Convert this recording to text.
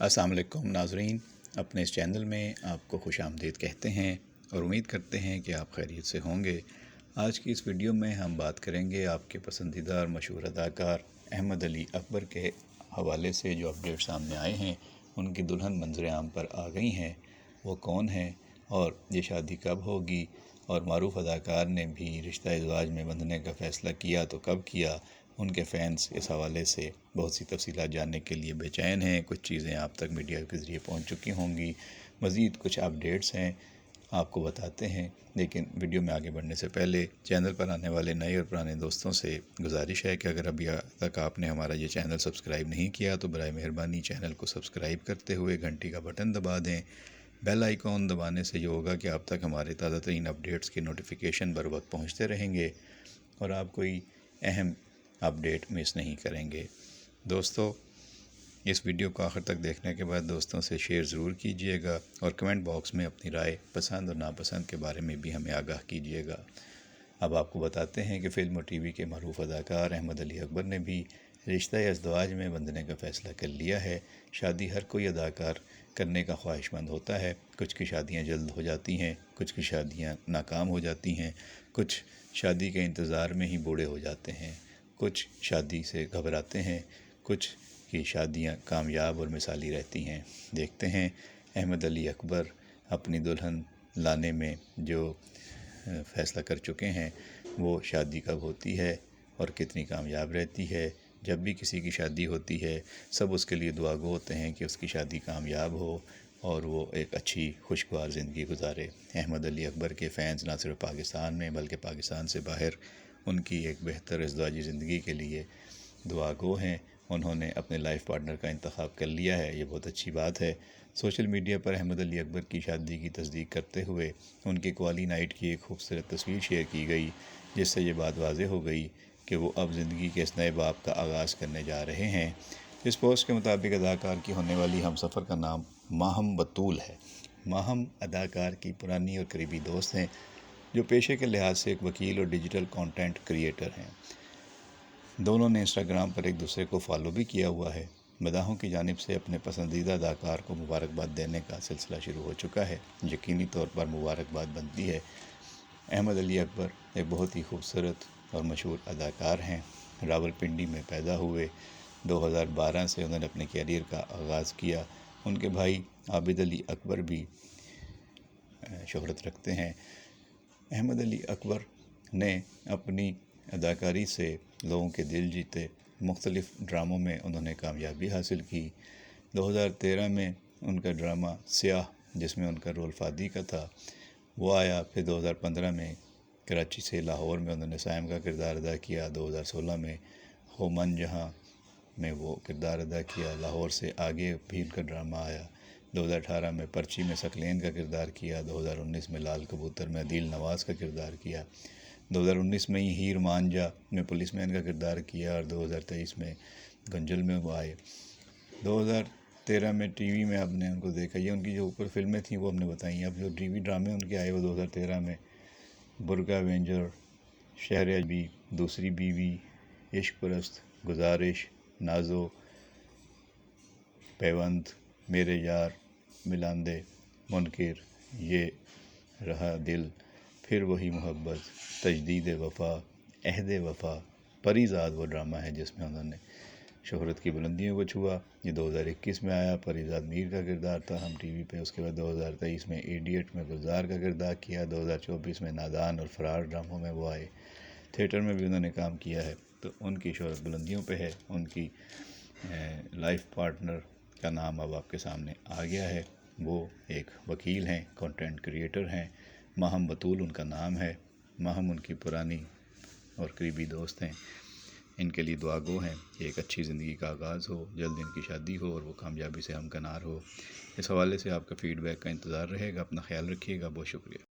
السلام علیکم ناظرین، اپنے اس چینل میں آپ کو خوش آمدید کہتے ہیں اور امید کرتے ہیں کہ آپ خیریت سے ہوں گے۔ آج کی اس ویڈیو میں ہم بات کریں گے آپ کے پسندیدہ اور مشہور اداکار احمد علی اکبر کے حوالے سے جو اپڈیٹ سامنے آئے ہیں۔ ان کی دلہن منظر عام پر آ گئی ہیں، وہ کون ہیں اور یہ شادی کب ہوگی، اور معروف اداکار نے بھی رشتہ ازدواج میں بندھنے کا فیصلہ کیا تو کب کیا۔ ان کے فینس اس حوالے سے بہت سی تفصیلات جاننے کے لیے بے چین ہیں۔ کچھ چیزیں آپ تک میڈیا کے ذریعے پہنچ چکی ہوں گی، مزید کچھ اپڈیٹس ہیں آپ کو بتاتے ہیں۔ لیکن ویڈیو میں آگے بڑھنے سے پہلے چینل پر آنے والے نئے اور پرانے دوستوں سے گزارش ہے کہ اگر ابھی تک آپ نے ہمارا یہ چینل سبسکرائب نہیں کیا تو برائے مہربانی چینل کو سبسکرائب کرتے ہوئے گھنٹی کا بٹن دبا دیں۔ بیل آئیکن دبانے سے یہ ہوگا کہ آپ تک ہمارے تازہ ترین اپڈیٹس کے نوٹیفیکیشن بر وقت پہنچتے رہیں گے اور آپ کوئی اہم اپڈیٹ مس نہیں کریں گے۔ دوستو، اس ویڈیو کو آخر تک دیکھنے کے بعد دوستوں سے شیئر ضرور کیجئے گا اور کمنٹ باکس میں اپنی رائے پسند اور ناپسند کے بارے میں بھی ہمیں آگاہ کیجئے گا۔ اب آپ کو بتاتے ہیں کہ فلم اور ٹی وی کے معروف اداکار احمد علی اکبر نے بھی رشتہ ازدواج میں بندھنے کا فیصلہ کر لیا ہے۔ شادی ہر کوئی اداکار کرنے کا خواہش مند ہوتا ہے۔ کچھ کی شادیاں جلد ہو جاتی ہیں، کچھ کی شادیاں ناکام ہو جاتی ہیں، کچھ شادی کے انتظار میں ہی بوڑھے ہو جاتے ہیں، کچھ شادی سے گھبراتے ہیں، کچھ کی شادیاں کامیاب اور مثالی رہتی ہیں۔ دیکھتے ہیں احمد علی اکبر اپنی دلہن لانے میں جو فیصلہ کر چکے ہیں وہ شادی کب ہوتی ہے اور کتنی کامیاب رہتی ہے۔ جب بھی کسی کی شادی ہوتی ہے سب اس کے لیے دعا گو ہوتے ہیں کہ اس کی شادی کامیاب ہو اور وہ ایک اچھی خوشگوار زندگی گزارے۔ احمد علی اکبر کے فینس نہ صرف پاکستان میں بلکہ پاکستان سے باہر ان کی ایک بہتر ازدواجی زندگی کے لیے دعا گو ہیں۔ انہوں نے اپنے لائف پارٹنر کا انتخاب کر لیا ہے، یہ بہت اچھی بات ہے۔ سوشل میڈیا پر احمد علی اکبر کی شادی کی تصدیق کرتے ہوئے ان کے قوالی نائٹ کی ایک خوبصورت تصویر شیئر کی گئی، جس سے یہ بات واضح ہو گئی کہ وہ اب زندگی کے اس نئے باب کا آغاز کرنے جا رہے ہیں۔ اس پوسٹ کے مطابق اداکار کی ہونے والی ہم سفر کا نام ماہم بطول ہے۔ ماہم اداکار کی پرانی اور قریبی دوست ہیں جو پیشے کے لحاظ سے ایک وکیل اور ڈیجیٹل کانٹینٹ کریئٹر ہیں۔ دونوں نے انسٹاگرام پر ایک دوسرے کو فالو بھی کیا ہوا ہے۔ مداحوں کی جانب سے اپنے پسندیدہ اداکار کو مبارکباد دینے کا سلسلہ شروع ہو چکا ہے۔ یقینی طور پر مبارکباد بنتی ہے۔ احمد علی اکبر ایک بہت ہی خوبصورت اور مشہور اداکار ہیں۔ راولپنڈی میں پیدا ہوئے، 2012 سے انہوں نے اپنے کیریئر کا آغاز کیا۔ ان کے بھائی عابد علی اکبر بھی شہرت رکھتے ہیں۔ احمد علی اکبر نے اپنی اداکاری سے لوگوں کے دل جیتے، مختلف ڈراموں میں انہوں نے کامیابی حاصل کی۔ 2013 میں ان کا ڈرامہ سیاہ، جس میں ان کا رول فادی کا تھا، وہ آیا۔ پھر 2015 میں کراچی سے لاہور میں انہوں نے سائم کا کردار ادا کیا۔ 2016 میں ہو من جہاں میں وہ کردار ادا کیا۔ لاہور سے آگے بھی ان کا ڈرامہ آیا۔ 2018 میں پرچی میں ثقلین کا کردار کیا۔ 2019 میں لال کبوتر میں عدیل نواز کا کردار کیا۔ 2019 میں ہی ہیر مانجھا میں پولیس مین کا کردار کیا اور 2023 میں گنجل میں وہ آئے۔ 2013 میں ٹی وی میں آپ نے ان کو دیکھا، یہ ان کی جو اوپر فلمیں تھیں وہ ہم نے بتائیں۔ اب جو ٹی وی ڈرامے ان کے آئے وہ 2013 میں برقع وینجر، شہر ابی، دوسری بیوی، عشق پرست، گزارش، نازو، پیوند، میرے یار، ملاندے، منکر، یہ رہا دل، پھر وہی محبت، تجدید وفا، عہد وفا، پری زاد وہ ڈرامہ ہے جس میں انہوں نے شہرت کی بلندیوں کو چھوا۔ یہ 2021 میں آیا، پری زاد میر کا کردار تھا ہم ٹی وی پہ۔ اس کے بعد 2023 میں ایڈیٹ میں گلزار کا کردار کیا۔ 2024 میں نادان اور فرار ڈراموں میں وہ آئے۔ تھیٹر میں بھی انہوں نے کام کیا ہے، تو ان کی شہرت بلندیوں پہ ہے۔ ان کی لائف پارٹنر کا نام اب آپ کے سامنے آ گیا ہے۔ وہ ایک وکیل ہیں، کانٹینٹ کریئٹر ہیں۔ ماہم بطول ان کا نام ہے۔ ماہم ان کی پرانی اور قریبی دوست ہیں۔ ان کے لیے دعا گو ہیں کہ ایک اچھی زندگی کا آغاز ہو، جلد ان کی شادی ہو اور وہ کامیابی سے ہمکنار ہو۔ اس حوالے سے آپ کا فیڈ بیک کا انتظار رہے گا۔ اپنا خیال رکھیے گا۔ بہت شکریہ۔